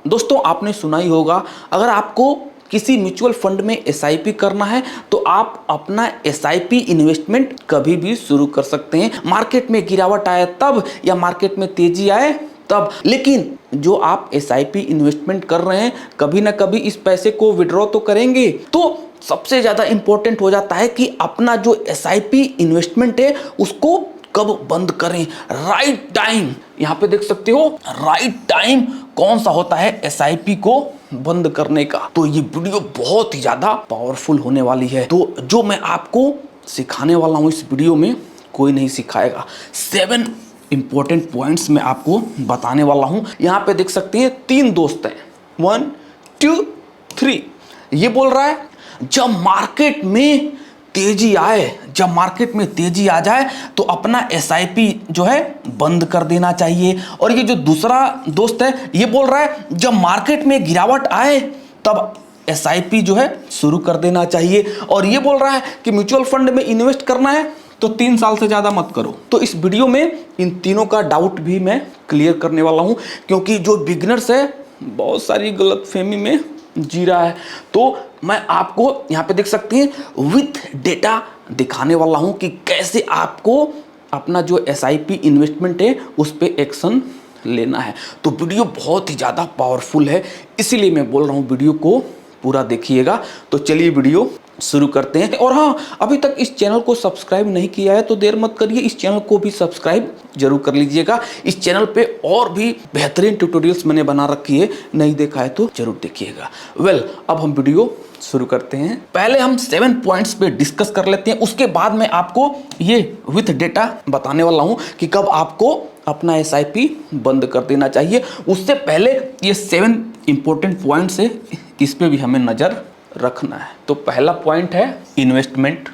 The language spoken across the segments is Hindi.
दोस्तों आपने सुना ही होगा, अगर आपको किसी म्यूचुअल फंड में एसआईपी करना है तो आप अपना एसआईपी इन्वेस्टमेंट कभी भी शुरू कर सकते हैं। मार्केट में गिरावट आए तब या मार्केट में तेजी आए तब, लेकिन जो आप एसआईपी इन्वेस्टमेंट कर रहे हैं कभी ना कभी इस पैसे को विड्रॉ तो करेंगे। तो सबसे ज्यादा इंपॉर्टेंट हो जाता है कि अपना जो एसआईपी इन्वेस्टमेंट है उसको कब बंद करें। राइट टाइम, यहां पे देख सकते हो राइट टाइम कौन सा होता है एसआईपी को बंद करने का। तो ये वीडियो बहुत ही ज्यादा पावरफुल होने वाली है। तो जो मैं आपको सिखाने वाला हूं इस वीडियो में कोई नहीं सिखाएगा। 7 इंपॉर्टेंट पॉइंट्स मैं आपको बताने वाला हूं। यहां पे देख सकते हैं 3 दोस्त हैं, 1 2 3। ये बोल रहा है जब मार्केट में तेजी आए, जब मार्केट में तेजी आ जाए तो अपना एसआईपी जो है बंद कर देना चाहिए। और ये जो दूसरा दोस्त है ये बोल रहा है जब मार्केट में गिरावट आए तब एसआईपी जो है शुरू कर देना चाहिए। और ये बोल रहा है कि म्यूचुअल फंड में इन्वेस्ट करना है तो 3 साल से ज्यादा मत करो। तो इस वीडियो में इन तीनों का डाउट भी मैं क्लियर करने वाला हूं, क्योंकि जो बिगिनर्स है बहुत सारी गलतफहमी में जी रहा है। तो मैं आपको यहां पे देख सकते हैं विथ डेटा दिखाने वाला हूं कि कैसे आपको अपना जो एसआईपी इन्वेस्टमेंट है उस पे एक्शन लेना है। तो वीडियो बहुत ही ज़्यादा पावरफुल है, इसीलिए मैं बोल रहा हूं वीडियो को पूरा देखिएगा। तो चलिए वीडियो शुरू करते हैं। और हाँ, अभी तक इस चैनल को सब्सक्राइब नहीं किया है तो देर मत करिए, इस चैनल को भी सब्सक्राइब जरूर कर लीजिएगा। इस चैनल पे और भी बेहतरीन ट्यूटोरियल्स मैंने बना रखी है, नहीं देखा है तो जरूर देखिएगा। अब हम वीडियो शुरू करते हैं। पहले हम 7 पॉइंट्स पे डिस्कस कर लेते हैं, उसके बाद मैं आपको ये विथ डेटा बताने वाला हूं कि कब आपको अपना एसआईपी बंद कर देना चाहिए। उससे पहले ये 7 इंपॉर्टेंट पॉइंट्स है, इस पे भी हमें नजर रखना है। तो पहला पॉइंट है इन्वेस्टमेंट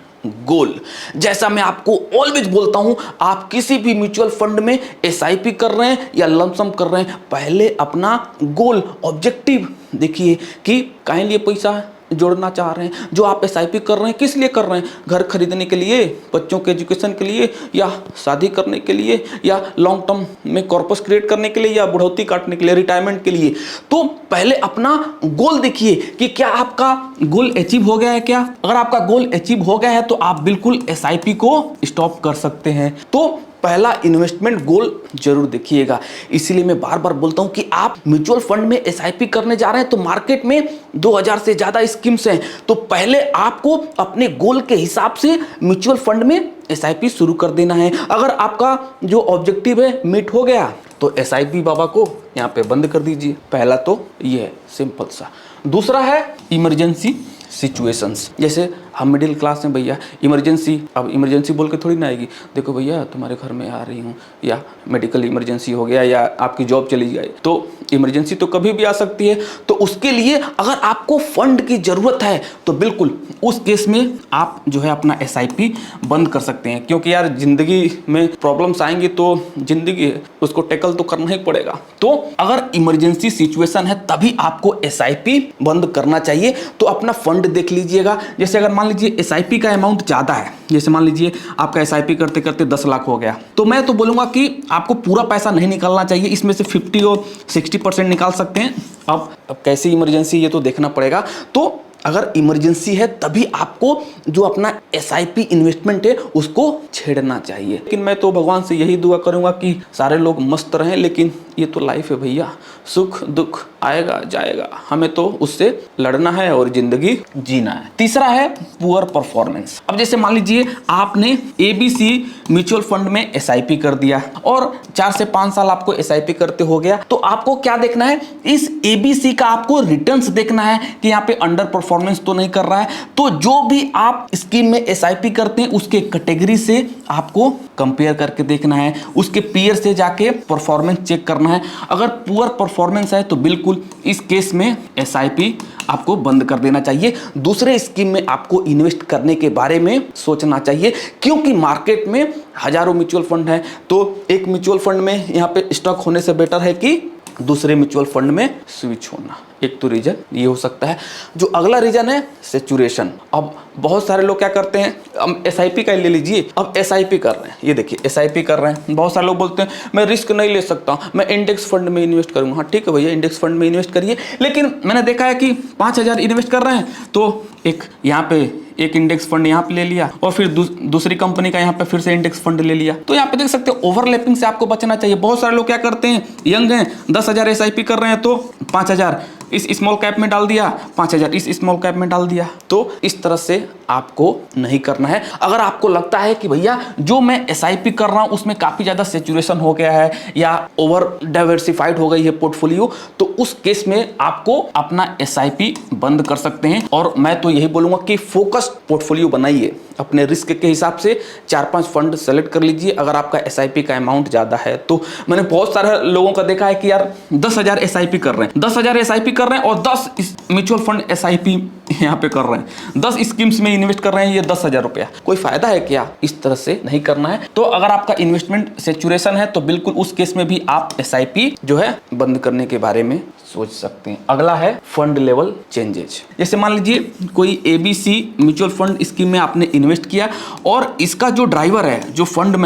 गोल। जैसा मैं आपको ऑलवेज बोलता हूं, आप किसी भी म्यूचुअल फंड में एसआईपी कर रहे हैं या लमसम कर रहे हैं, पहले अपना गोल ऑब्जेक्टिव देखिए कि काहे लिए पैसा जोड़ना चाह रहे हैं। जो आप एसआईपी कर रहे हैं किस लिए कर रहे हैं, घर खरीदने के लिए, बच्चों के एजुकेशन के लिए, या शादी करने के लिए, या लॉन्ग टर्म में कॉर्पस क्रिएट करने के लिए, या बुढ़ौती काटने के लिए, रिटायरमेंट के लिए। तो पहले अपना गोल देखिए कि क्या आपका गोल अचीव हो गया है क्या। अगर आपका गोल अचीव हो गया है तो आप बिल्कुल एसआईपी को स्टॉप कर सकते हैं। तो पहला इन्वेस्टमेंट गोल जरूर देखिएगा। इसीलिए मैं बार बार बोलता हूं कि आप म्यूचुअल फंड में एसआईपी करने जा रहे हैं तो मार्केट में 2000 से ज्यादा स्कीम्स हैं। तो पहले आपको अपने गोल के हिसाब से म्यूचुअल फंड में एसआईपी शुरू कर देना है। अगर आपका जो ऑब्जेक्टिव है मीट हो गया तो एसआईपी बाबा को यहाँ पे बंद कर दीजिए। पहला तो ये है, सिंपल सा। दूसरा है इमरजेंसी सिचुएशंस। जैसे हम मिडिल क्लास में भैया, इमरजेंसी, अब इमरजेंसी बोल के थोड़ी ना आएगी, देखो भैया तुम्हारे घर में आ रही हूँ, या मेडिकल इमरजेंसी हो गया, या आपकी जॉब चली गई, तो इमरजेंसी तो कभी भी आ सकती है। तो उसके लिए अगर आपको फंड की जरूरत है तो बिल्कुल उस केस में आप जो है अपना एसआईपी बंद कर सकते हैं, क्योंकि यार जिंदगी में प्रॉब्लम्स आएंगी तो जिंदगी है, उसको टैकल तो करना ही पड़ेगा। तो अगर इमरजेंसी सिचुएशन है तभी आपको एसआईपी बंद करना चाहिए। तो अपना फंड देख लीजिएगा। जैसे अगर मान लीजिए एसआईपी का अमाउंट ज्यादा है, जैसे मान लीजिए आपका एसआईपी करते करते 10 लाख हो गया, तो मैं तो बोलूंगा कि आपको पूरा पैसा नहीं निकालना चाहिए, इसमें से 50 और 60% निकाल सकते हैं। अब कैसी इमरजेंसी ये तो देखना पड़ेगा। तो अगर इमरजेंसी है तभी आपको जो अपना एसआईपी इन्वेस्टमेंट है उसको छेड़ना चाहिए। लेकिन मैं तो भगवान से यही दुआ करूंगा कि सारे लोग मस्त रहें, लेकिन ये तो लाइफ है भैया, सुख दुख आएगा जाएगा, हमें तो उससे लड़ना है और जिंदगी जीना है। तीसरा है पुअर परफॉर्मेंस। अब जैसे मान लीजिए आपने एबीसी म्यूचुअल फंड में एसआईपी कर दिया और 4 से 5 साल आपको एसआईपी करते हो गया, तो आपको क्या देखना है, इस एबीसी का आपको रिटर्न्स देखना है कि यहाँ पे अंडर परफॉर्मेंस तो नहीं कर रहा है। तो जो भी आप स्कीम में एसआईपी करते हैं उसके कैटेगरी से आपको कंपेयर करके देखना है, उसके पीयर से जाके परफॉर्मेंस चेक करना है। अगर पुअर परफॉर्मेंस है तो बिल्कुल इस केस में एसआईपी आपको बंद कर देना चाहिए। दूसरे स्कीम में आपको इन्वेस्ट करने के बारे में सोचना चाहिए, क्योंकि मार्केट में हजारों म्यूचुअल फंड है। तो एक म्यूचुअल फंड में यहाँ पे स्टॉक होने से बेटर है कि दूसरे म्यूचुअल फंड में स्विच होना। एक तो रीजन ये हो सकता है। जो अगला रीजन है सैचुरेशन। अब बहुत सारे लोग क्या करते हैं, हम एसआईपी का ले लीजिए, अब एसआईपी कर रहे हैं, ये देखिए एसआईपी कर रहे हैं। बहुत सारे लोग बोलते हैं मैं रिस्क नहीं ले सकता, मैं इंडेक्स फंड में इन्वेस्ट करूंगा। हाँ ठीक है भैया, इंडेक्स फंड में इन्वेस्ट करिए, लेकिन मैंने देखा है कि 5,000 इन्वेस्ट कर रहे हैं तो एक यहाँ पे एक इंडेक्स फंड यहाँ पे ले लिया और फिर दूसरी कंपनी का यहाँ पे फिर से इंडेक्स फंड ले लिया। तो यहाँ पे देख सकते हो ओवरलैपिंग से आपको बचना चाहिए। बहुत सारे लोग क्या करते हैं, यंग हैं, 10,000 एसआईपी कर रहे हैं तो 5,000 इस स्मॉल कैप में डाल दिया, 5,000 इस स्मॉल कैप में डाल दिया। तो इस तरह से आपको नहीं करना है। अगर आपको लगता है कि भैया जो मैं एसआईपी कर रहा हूं उसमें काफी ज्यादा सैचुरेशन हो गया है या ओवर डाइवर्सिफाइड हो गई है पोर्टफोलियो, तो उस केस में आपको अपना एसआईपी बंद कर सकते हैं। और मैं तो यही बोलूंगा कि फोकस्ड पोर्टफोलियो बनाइए, अपने रिस्क के हिसाब से 4-5 फंड सेलेक्ट कर लीजिए। अगर आपका एसआईपी का अमाउंट ज्यादा है तो मैंने बहुत सारे लोगों का देखा है कि यार 10,000 एसआईपी कर रहे हैं, 10,000 एसआईपी कर रहे हैं और 10 म्यूचुअल फंड एसआईपी यहाँ पे कर रहे हैं, 10 स्कीम्स में इन्वेस्ट कर रहे हैं, ये 10,000 रुपया। कोई फायदा है क्या? इस तरह से नहीं करना है। तो अगर आपका इन्वेस्टमेंट सैचुरेशन है तो बिल्कुल उस केस में भी आप एसआईपी जो है बंद करने के बारे में सोच सकते हैं। अगला है फंड लेवल चेंजेज। जैसे मान लीजिए कोई एबीसी म्यूचुअल फंड स्कीम में आपने इन्वेस्ट किया और इसका जो ड्राइवर है, जो फंड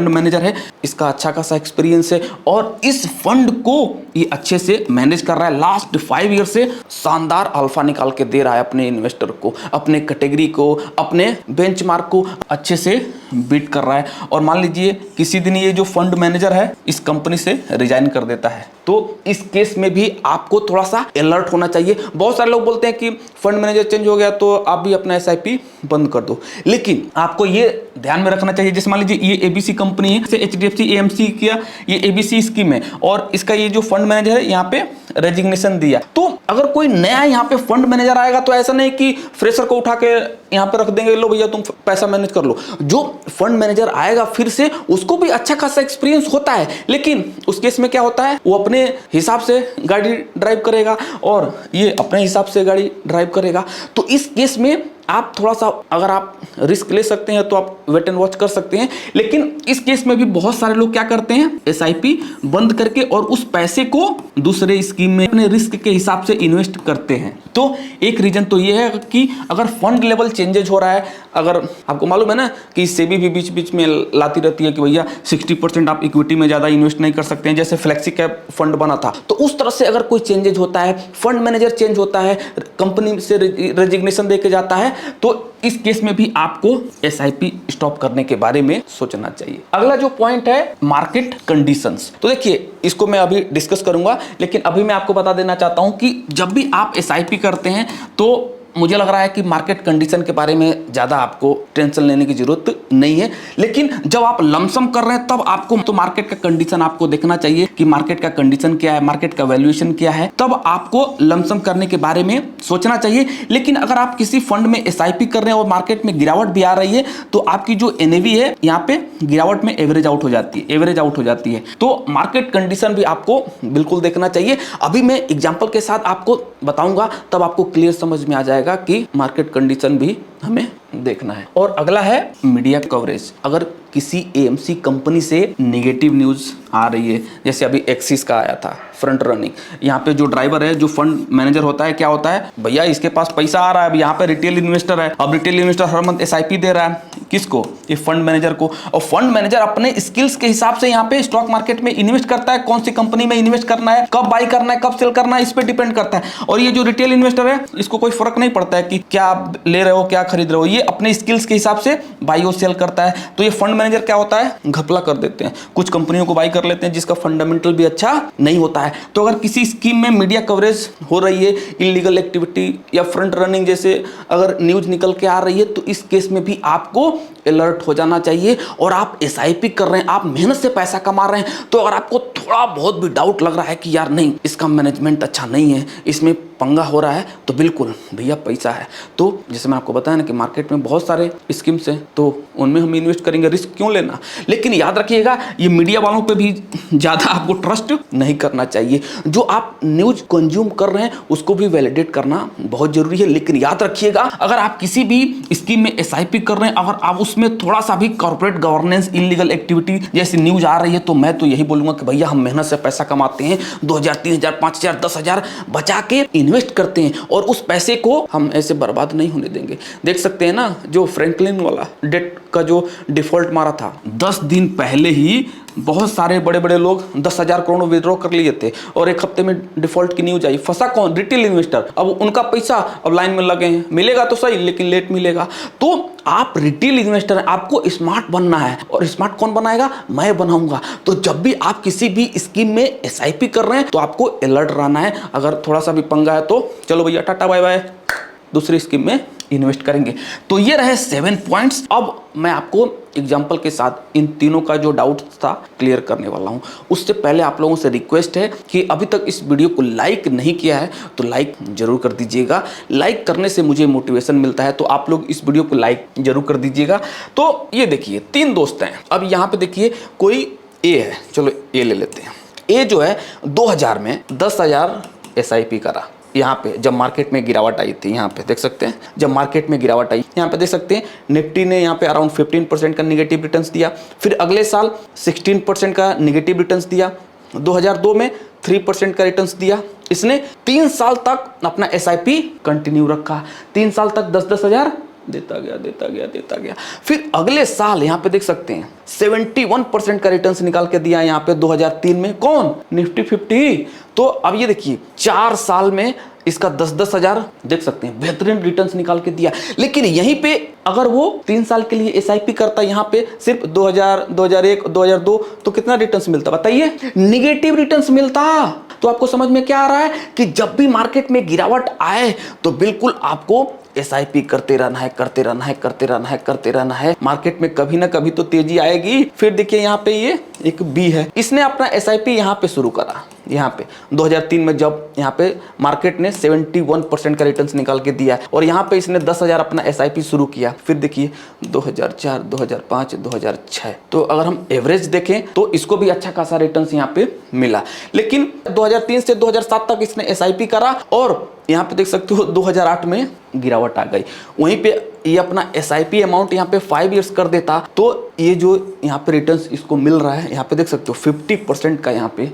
मैनेजर है, इसका अच्छा खासा एक्सपीरियंस है और इस फंड को ये अच्छे से मैनेज कर रहा है। लास्ट 5 ईयर से शानदार अल्फा निकाल के दे रहा है अपने इन्वेस्टर को, अपने कैटेगरी को, अपने बेंचमार्क को अच्छे से बीट कर रहा है। और मान लीजिए किसी दिन ये जो फंड मैनेजर है इस कंपनी से रिजाइन कर देता है, तो इस केस में भी आपको थोड़ा सा अलर्ट होना चाहिए। बहुत सारे लोग बोलते हैं कि फंड मैनेजर चेंज हो गया तो आप भी अपना एसआईपी बंद कर दो, लेकिन आपको ये ध्यान में रखना चाहिए। जैसे मान लीजिए ये एबीसी कंपनी है, जैसे एचडीएफसी एएमसी किया, ये एबीसी स्कीम है और इसका ये जो फंड मैनेजर है यहाँ पे रेजिग्नेशन दिया। तो अगर कोई नया यहाँ पे फंड मैनेजर आएगा तो ऐसा नहीं कि फ्रेशर को उठा के यहाँ पे रख देंगे, लो भैया तुम पैसा मैनेज कर लो। जो फंड मैनेजर आएगा फिर से उसको भी अच्छा खासा एक्सपीरियंस होता है, लेकिन उस केस में क्या होता है, वो अपने हिसाब से गाड़ी ड्राइव करेगा और ये अपने हिसाब से गाड़ी ड्राइव करेगा। तो इस केस में आप थोड़ा सा, अगर आप रिस्क ले सकते हैं तो आप वेट एंड वॉच कर सकते हैं, लेकिन इस केस में भी बहुत सारे लोग क्या करते हैं, एसआईपी बंद करके और उस पैसे को दूसरे स्कीम में अपने रिस्क के हिसाब से इन्वेस्ट करते हैं। तो एक रीजन तो ये है कि अगर फंड लेवल चेंजेज हो रहा है, अगर आपको मालूम है ना कि सेबी भी बीच बीच में लाती रहती है कि भैया 60% आप इक्विटी में ज्यादा इन्वेस्ट नहीं कर सकते हैं, जैसे फ्लेक्सी कैप फंड बना था, तो उस तरह से अगर कोई चेंजेज होता है, फंड मैनेजर चेंज होता है, कंपनी से रेजिग्नेशन देके जाता है, तो इस केस में भी आपको एसआईपी स्टॉप करने के बारे में सोचना चाहिए। अगला जो पॉइंट है मार्केट कंडीशंस। तो देखिए इसको मैं अभी डिस्कस करूंगा, लेकिन अभी मैं आपको बता देना चाहता हूं कि जब भी आप एसआईपी करते हैं तो मुझे लग रहा है कि मार्केट कंडीशन के बारे में ज़्यादा आपको टेंशन लेने की जरूरत नहीं है, लेकिन जब आप लमसम कर रहे हैं तब आपको तो मार्केट का कंडीशन आपको देखना चाहिए कि मार्केट का कंडीशन क्या है, मार्केट का वैल्यूएशन क्या है, तब आपको लमसम करने के बारे में सोचना चाहिए। लेकिन अगर आप किसी फंड में एसआईपी कर रहे हैं और मार्केट में गिरावट भी आ रही है तो आपकी जो एनएवी है यहाँ पे गिरावट में एवरेज आउट हो जाती है। तो मार्केट कंडीशन भी आपको बिल्कुल देखना चाहिए। अभी मैं एग्जाम्पल के साथ आपको बताऊंगा, तब आपको क्लियर समझ में आ जाएगा कि मार्केट कंडीशन भी हमें देखना है। और अगला है मीडिया कवरेज। अगर किसी एएमसी कंपनी से नेगेटिव न्यूज आ रही है, जैसे अभी एक्सिस का आया था फ्रंट रनिंग, यहाँ पे जो ड्राइवर है, जो फंड मैनेजर होता है, क्या होता है, भैया इसके पास पैसा आ रहा है, अब यहाँ पे रिटेल इन्वेस्टर है, अब रिटेल इन्वेस्टर हर मंथ एसआईपी दे रहा है, किसको, ये फंड मैनेजर को, और फंड मैनेजर अपने स्किल्स के हिसाब से यहाँ पे स्टॉक मार्केट में इन्वेस्ट करता है, कौन सी कंपनी में इन्वेस्ट करना है, कब बाई करना है, कब सेल करना है, इस पे डिपेंड करता है। और ये जो रिटेल इन्वेस्टर है इसको कोई फर्क नहीं पड़ता है कि क्या आप ले रहे हो, क्या खरीद रहे हो, ये अपने स्किल्स के हिसाब से बाई और सेल करता है। तो ये फंड मैनेजर क्या होता है, घपला कर देते हैं, कुछ कंपनियों को बाई कर लेते हैं जिसका फंडामेंटल भी अच्छा नहीं होता है। तो अगर किसी स्कीम में मीडिया कवरेज हो रही है, इलीगल एक्टिविटी या फ्रंट रनिंग जैसे अगर न्यूज निकल के आ रही है, तो इस केस में भी आपको अलर्ट हो जाना चाहिए। और आप एसआईपी कर रहे हैं, आप मेहनत से पैसा कमा रहे हैं, तो अगर आपको थोड़ा बहुत भी डाउट लग रहा है कि यार नहीं, इसका मैनेजमेंट अच्छा नहीं है, इसमें पंगा हो रहा है तो बिल्कुल भैया पैसा है। तो जैसे मैं आपको बताया ना कि मार्केट में बहुत सारे स्कीम्स हैं, तो उनमें हम इन्वेस्ट करेंगे, रिस्क क्यों लेना। लेकिन याद रखिएगा ये मीडिया वालों पे भी ज़्यादा आपको ट्रस्ट नहीं करना चाहिए। जो आप न्यूज़ कंज्यूम कर रहे हैं उसको भी वैलिडेट करना बहुत जरूरी है। लेकिन याद रखिएगा अगर आप किसी भी स्कीम में SIP कर रहे हैं, अगर आप उसमें थोड़ा सा भी कॉर्पोरेट गवर्नेंस इलीगल एक्टिविटी जैसी न्यूज आ रही है, तो मैं तो यही बोलूंगा कि भैया हम मेहनत से पैसा कमाते हैं, 2000 3000 5000 10,000 बचा के इन्वेस्ट करते हैं और उस पैसे को हम ऐसे बर्बाद नहीं होने देंगे। देख सकते हैं ना जो फ्रैंकलिन वाला डेट का जो डिफॉल्ट मारा था, 10 दिन पहले ही बहुत सारे बड़े बड़े लोग 10,000 करोड़ विड्रॉ कर लिए थे और एक हफ्ते में डिफॉल्ट की न्यूज आई। फंसा कौन? Retail investor. अब उनका पैसा अब लाइन में लगे हैं, मिलेगा तो सही लेकिन लेट मिलेगा। तो आप रिटेल इन्वेस्टर हैं, आपको स्मार्ट बनना है और स्मार्ट कौन बनाएगा? मैं बनाऊंगा। तो जब भी आप किसी भी स्कीम में SIP कर रहे हैं तो आपको अलर्ट रहना है। अगर थोड़ा सा भी पंगा है तो चलो भैया टाटा बाय बाय, दूसरी स्कीम में इन्वेस्ट करेंगे। तो ये रहे 7 पॉइंट्स। अब मैं आपको एग्जाम्पल के साथ इन तीनों का जो डाउट था क्लियर करने वाला हूं। उससे पहले आप लोगों से रिक्वेस्ट है कि अभी तक इस वीडियो को लाइक नहीं किया है तो लाइक जरूर कर दीजिएगा। लाइक करने से मुझे मोटिवेशन मिलता है, तो आप लोग इस वीडियो को लाइक जरूर कर दीजिएगा। तो ये देखिए 3 दोस्त हैं। अब यहाँ पे देखिए कोई ए है, चलो ए ले लेते हैं। ए जो है 2000 में 10,000 SIP करा। यहाँ पे जब मार्केट में गिरावट आई थी, यहाँ पे देख सकते हैं जब मार्केट में गिरावट आई, यहाँ पे देख सकते हैं निफ्टी ने यहाँ पे अराउंड 15% का निगेटिव रिटर्न्स दिया। फिर अगले साल 16% का निगेटिव रिटर्न्स दिया। 2002 में 3% का रिटर्न्स दिया। इसने 3 साल तक अपना SIP कंटिन्यू रखा। 3 साल तक 10-10 हज़ार देता गया। फिर अगले साल यहाँ पे देख सकते हैं 71% का रिटर्न्स निकाल के दिया यहाँ पे 2003 में। कौन? निफ्टी 50। तो अब ये देखिए 4 साल में इसका 10-10 हज़ार देख सकते हैं बेहतरीन रिटर्न्स निकाल के दिया। लेकिन यहीं पे अगर वो 3 साल के लिए SIP करता यहाँ पे सिर्फ 2000 2001 2002 तो कितना रिटर्न्स मिलता बताइए? निगेटिव रिटर्न्स मिलता। तो आपको समझ में क्या आ रहा है कि जब भी मार्केट में गिरावट आए तो बिल्कुल आपको SIP करते रहना है। मार्केट में कभी ना कभी तो तेजी आएगी। फिर देखिए यहाँ पे ये एक बी है, इसने अपना SIP यहाँ पे शुरू करा। यहाँ पे 2003 में जब यहाँ पे मार्केट ने 71% का रिटर्न्स निकाल के दिया और यहाँ पे इसने 10,000 अपना SIP शुरू किया। फिर देखिए 2004 2005 2006, तो अगर हम एवरेज देखें तो इसको भी अच्छा खासा रिटर्न्स यहाँ पे मिला। लेकिन 2003 से 2007 तक इसने SIP करा और यहाँ पे देख सकते हो 2008 में गिरावट आ गई। वहीं पे ये अपना SIP अमाउंट यहाँ पे 5 इयर्स कर देता तो ये जो यहाँ पे रिटर्न्स इसको मिल रहा है, यहाँ पे देख सकते हो 50% का यहाँ पे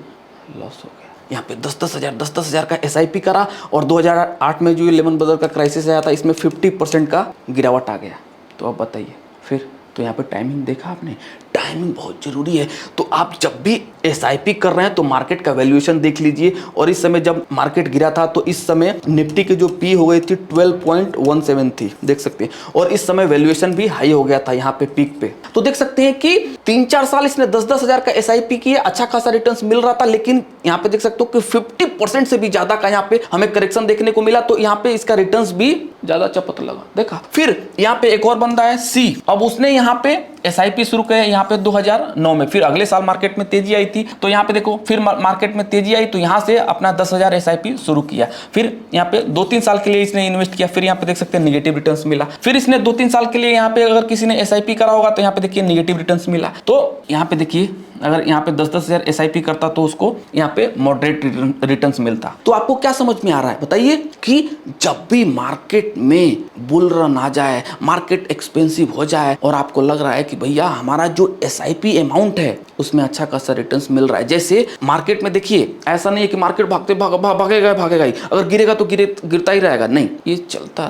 लॉस हो गया। यहाँ पे 10-10 हज़ार का SIP करा और 2008 में जो लेमन ब्रदर का क्राइसिस आया था इसमें 50% का गिरावट आ गया। तो अब बताइए फिर, तो यहाँ पे टाइमिंग देखा आपने, टाइमिंग बहुत जरूरी है। तो आप जब भी SIP कर रहे हैं तो मार्केट का वैल्यूएशन देख लीजिए। और इस समय जब मार्केट गिरा था तो इस समय निफ्टी की जो P हो गई थी 12.17 थी, देख सकते हैं। और इस समय वैल्यूएशन भी हाई हो गया था यहाँ पे पीक पे। तो देख सकते हैं कि 3-4 साल इसने 10-10 हज़ार का SIP किया, अच्छा खासा रिटर्न्स मिल रहा था। लेकिन यहाँ पे देख सकते हो कि 50% से भी ज्यादा का यहाँ पे हमें करेक्शन देखने को मिला। तो यहाँ पे इसका रिटर्न्स भी ज्यादा चपत लगा, देखा। फिर यहाँ पे एक और बंदा है C। अब उसने यहाँ पे SIP शुरू किया यहाँ पे 2009 में। फिर अगले साल मार्केट में तेजी आई थी तो यहाँ पे देखो फिर मार्केट में तेजी आई तो यहाँ से अपना 10,000 SIP शुरू किया। फिर यहाँ पे 2-3 साल के लिए इसने इन्वेस्ट किया। फिर यहाँ पे देख सकते हैं निगेटिव रिटर्न्स मिला। फिर इसने 2-3 साल के लिए यहाँ पे अगर किसी ने SIP करा होगा तो यहाँ पे देखिए निगेटिव रिटर्न्स मिला। तो यहाँ पे देखिए अगर यहाँ पे 10-10 हज़ार SIP करता तो उसको यहाँ पे मॉडरेट रिटर्न्स मिलता। तो आपको क्या समझ में आ रहा है बताइए कि जब भी मार्केट में बुल रन आ जाए, मार्केट एक्सपेंसिव हो जाए और आपको लग रहा है कि भैया हमारा जो SIP अमाउंट है उसमें अच्छा खासा रिटर्न्स मिल रहा है। जैसे मार्केट में देखिए ऐसा नहीं है कि मार्केट भागेगा ही, अगर गिरेगा तो गिरता ही रहेगा, नहीं, ये चलता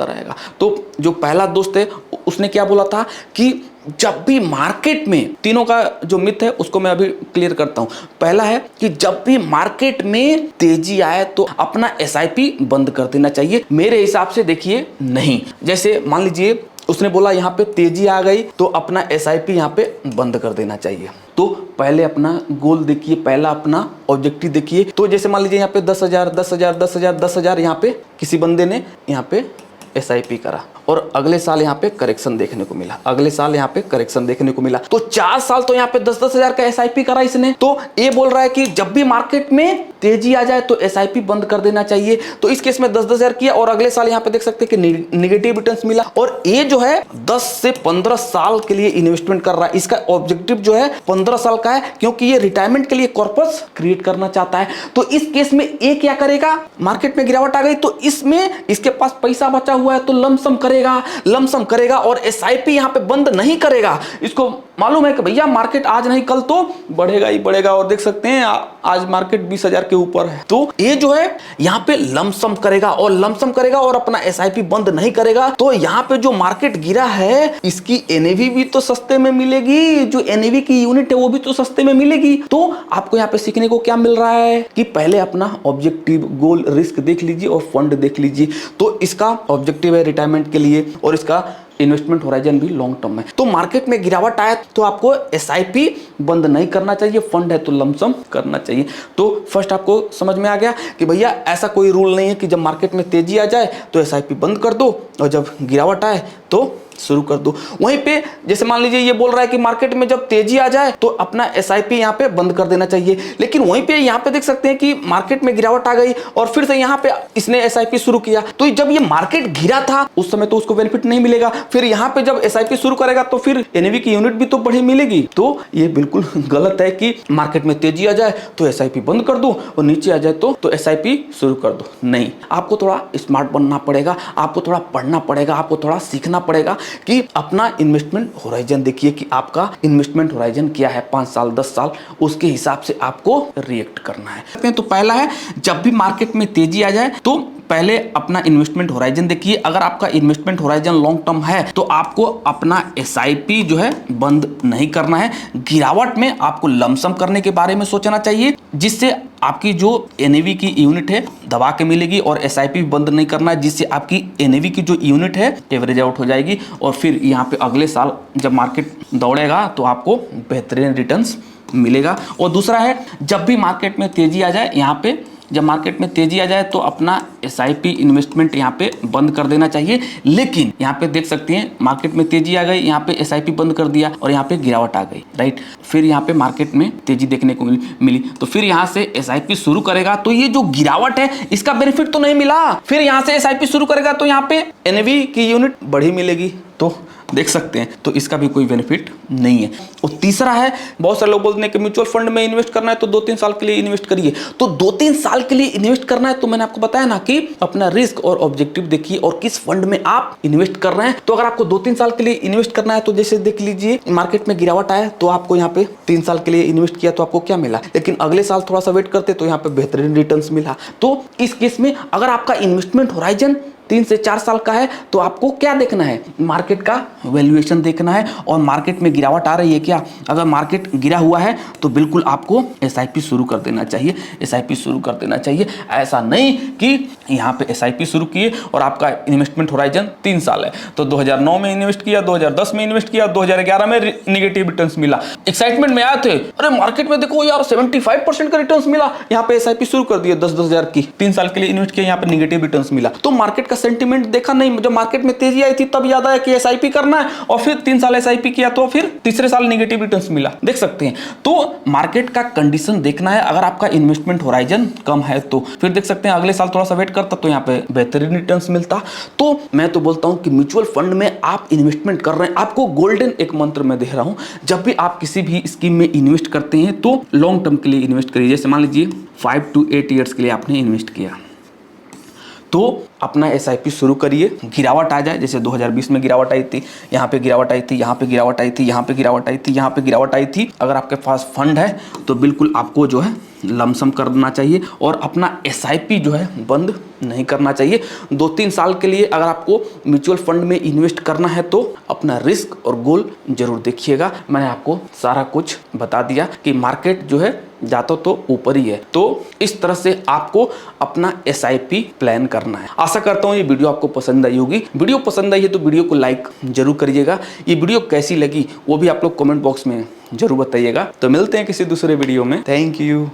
रहेगा। तो जो पहला दोस्त है उसने क्या बोला था कि जब भी मार्केट में, तीनों का जो मिथ है उसको मैं अभी क्लियर करता हूं। पहला है कि जब भी मार्केट में तेजी आए तो अपना SIP बंद कर देना चाहिए। मेरे हिसाब से देखिए नहीं, जैसे मान लीजिए उसने बोला यहाँ पे तेजी आ गई तो अपना SIP यहाँ पे बंद कर देना चाहिए। तो पहले अपना गोल देखिए, पहला अपना ऑब्जेक्टिव देखिए। तो जैसे मान लीजिए यहाँ पे 10,000 यहाँ पे किसी बंदे ने यहाँ पे SIP करा और अगले साल यहाँ पे करेक्शन देखने को मिला, अगले साल यहाँ पे करेक्शन देखने को मिला, तो 4 साल तो यहाँ पे 10-10 हजार का SIP करा इसने। तो ये बोल रहा है कि जब भी मार्केट में तेजी आ जाए तो SIP बंद कर देना चाहिए। तो इस केस में 10-10 हजार किया और अगले साल यहाँ पे देख सकते हैं कि निगेटिव रिटर्न्स मिला। और ये जो है 10 से 15 साल के लिए इन्वेस्टमेंट कर रहा है। इसका ऑब्जेक्टिव जो है 15 साल का है, क्योंकि ये रिटायरमेंट के लिए कॉर्पस क्रिएट करना चाहता है। तो इस केस में ये क्या करेगा, मार्केट में गिरावट आ गई तो इसमें इसके पास पैसा बचा हुआ है तो लमसम करेगा और SIP यहाँ पे बंद नहीं करेगा। इसको मालूम है कि भैया मार्केट आज नहीं कल तो बढ़ेगा ही बढ़ेगा, और देख सकते हैं आज मार्केट 20,000 के ऊपर है। तो ये जो है यहाँ पे लमसम करेगा और अपना SIP बंद नहीं करेगा। तो यहाँ पे जो मार्केट गिरा है इसकी NAV भी तो सस्ते में मिलेगी, जो NAV की यूनिट है वो भी तो सस्ते में मिलेगी। तो आपको यहाँ पे सीखने को क्या मिल रहा है कि पहले अपना ऑब्जेक्टिव, गोल, रिस्क देख लीजिए और फंड देख लीजिए। तो इसका ऑब्जेक्टिव है रिटायरमेंट के लिए और इसका इन्वेस्टमेंट होराइजन भी लॉन्ग टर्म है। तो मार्केट में गिरावट आए तो आपको SIP बंद नहीं करना चाहिए, फंड है तो लमसम करना चाहिए। तो फर्स्ट आपको समझ में आ गया कि भैया ऐसा कोई रूल नहीं है कि जब मार्केट में तेजी आ जाए तो SIP बंद कर दो और जब गिरावट आए तो शुरू कर दो। वहीं पे जैसे मान लीजिए ये बोल रहा है कि मार्केट में जब तेजी आ जाए तो अपना SIP यहाँ पे बंद कर देना चाहिए, लेकिन वहीं पे यहाँ पे देख सकते हैं कि मार्केट में गिरावट आ गई और फिर से यहाँ पे इसने SIP शुरू किया। तो जब ये मार्केट गिरा था उस समय तो उसको बेनिफिट नहीं मिलेगा, फिर यहाँ पे जब SIP शुरू करेगा तो फिर NAV की यूनिट भी तो बढ़ी मिलेगी। तो ये बिल्कुल गलत है कि मार्केट में तेजी आ जाए तो SIP बंद कर दो और नीचे आ जाए तो SIP शुरू कर दो। नहीं, आपको थोड़ा स्मार्ट बनना पड़ेगा, आपको थोड़ा पढ़ना पड़ेगा, आपको थोड़ा सीखना पड़ेगा कि अपना इन्वेस्टमेंट होराइजन देखिए कि आपका इन्वेस्टमेंट होराइजन क्या है, 5 साल 10 साल, उसके हिसाब से आपको रिएक्ट करना है। तो पहला है जब भी मार्केट में तेजी आ जाए तो पहले अपना इन्वेस्टमेंट होराइजन देखिए। अगर आपका इन्वेस्टमेंट होराइजन लॉन्ग टर्म है तो आपको अपना SIP जो है बंद नहीं करना है। गिरावट में आपको लमसम करने के बारे में सोचना चाहिए, जिससे आपकी जो NAV की यूनिट है दबा के मिलेगी, और SIP बंद नहीं करना है जिससे आपकी NAV की जो यूनिट है एवरेज आउट हो जाएगी और फिर यहाँ पे अगले साल जब मार्केट दौड़ेगा तो आपको बेहतरीन रिटर्न्स मिलेगा। और दूसरा है जब भी मार्केट में तेजी आ जाए, यहाँ पे जब मार्केट में तेजी आ जाए तो अपना SIP इन्वेस्टमेंट यहाँ पे बंद कर देना चाहिए। लेकिन यहाँ पे देख सकते हैं मार्केट में तेजी आ गई, यहाँ पे SIP बंद कर दिया और यहाँ पे गिरावट आ गई, राइट। फिर यहाँ पे मार्केट में तेजी देखने को मिली तो फिर यहाँ से SIP शुरू करेगा तो ये जो गिरावट है इसका बेनिफिट तो नहीं मिला। फिर यहाँ से SIP शुरू करेगा तो यहाँ पे NAV की यूनिट बढ़ी मिलेगी, तो देख सकते हैं तो इसका भी कोई बेनिफिट नहीं है। और तीसरा है, बहुत सारे लोग बोलते हैं कि म्यूचुअल फंड में इन्वेस्ट करना है तो 2-3 साल के लिए इन्वेस्ट करिए। तो 2-3 साल के लिए इन्वेस्ट करना है तो मैंने आपको बताया ना कि अपना रिस्क और ऑब्जेक्टिव देखिए और किस फंड में आप इन्वेस्ट कर रहे हैं। तो अगर आपको 2-3 साल के लिए इन्वेस्ट करना है तो जैसे देख लीजिए मार्केट में गिरावट आया तो आपको यहाँ पे 3 साल के लिए इन्वेस्ट किया तो आपको क्या मिला, लेकिन अगले साल थोड़ा सा वेट करते तो यहाँ पे बेहतरीन रिटर्न्स मिला। तो इस केस में अगर आपका इन्वेस्टमेंट होराइजन 3 से 4 साल का है तो आपको क्या देखना है, मार्केट का वैल्यूएशन देखना है और मार्केट में गिरावट आ रही है क्या। अगर मार्केट गिरा हुआ है तो बिल्कुल आपको SIP शुरू कर देना चाहिए, SIP शुरू कर देना चाहिए। ऐसा नहीं कि यहाँ पे SIP शुरू किए और आपका इन्वेस्टमेंट होराइजन 3 साल है तो 2009 में इन्वेस्ट किया, 2010 में इन्वेस्ट किया, 2011 में निगेटिव रिटर्न्स मिला, एक्साइटमेंट में आए थे, अरे मार्केट में देखो यार 75% का रिटर्न्स मिला, यहाँ पे SIP शुरू कर दिया 10-10 हजार की, 3 साल के लिए इन्वेस्ट किया, यहाँ पे निगेटिव रिटर्न्स मिला। तो मार्केट सेंटीमेंट देखा नहीं, जब मार्केट में तेजी आई थी तब याद आया कि SIP करना है और फिर 3 साल SIP किया तो फिर तीसरे साल नेगेटिव रिटर्न्स मिला, देख सकते हैं। तो मार्केट का कंडीशन देखना है। अगर आपका इन्वेस्टमेंट होराइजन कम है तो फिर देख सकते हैं अगले साल थोड़ा सा वेट करता तो यहाँ पे बेहतरीन रिटर्न्स मिलता। तो मैं तो बोलता हूँ कि म्यूचुअल फंड में आप इन्वेस्टमेंट कर रहे हैं, आपको गोल्डन एक मंत्र मैं दे रहा हूँ, जब भी आप किसी भी स्कीम में इन्वेस्ट करते हैं तो लॉन्ग टर्म के लिए इन्वेस्ट करिए। जैसे मान लीजिए 5 to 8 ईयर्स के लिए आपने इन्वेस्ट किया तो अपना SIP शुरू करिए। गिरावट आ जाए, जैसे 2020 में गिरावट आई थी, यहाँ पे गिरावट आई थी, यहाँ पे गिरावट आई थी, यहाँ पे गिरावट आई थी, यहाँ पे गिरावट आई थी, अगर आपके पास फंड है तो बिल्कुल आपको जो है लमसम करना चाहिए और अपना SIP जो है बंद नहीं करना चाहिए। 2-3 साल के लिए अगर आपको म्यूचुअल फंड में इन्वेस्ट करना है तो अपना रिस्क और गोल जरूर देखिएगा। मैंने आपको सारा कुछ बता दिया कि मार्केट जो है जाता तो ऊपर ही है, तो इस तरह से आपको अपना SIP प्लान करना है। आशा करता हूँ ये वीडियो आपको पसंद आई होगी। वीडियो पसंद आई है तो वीडियो को लाइक जरूर करिएगा। ये वीडियो कैसी लगी वो भी आप लोग कमेंट बॉक्स में जरूर बताइएगा। तो मिलते हैं किसी दूसरे वीडियो में। Thank you.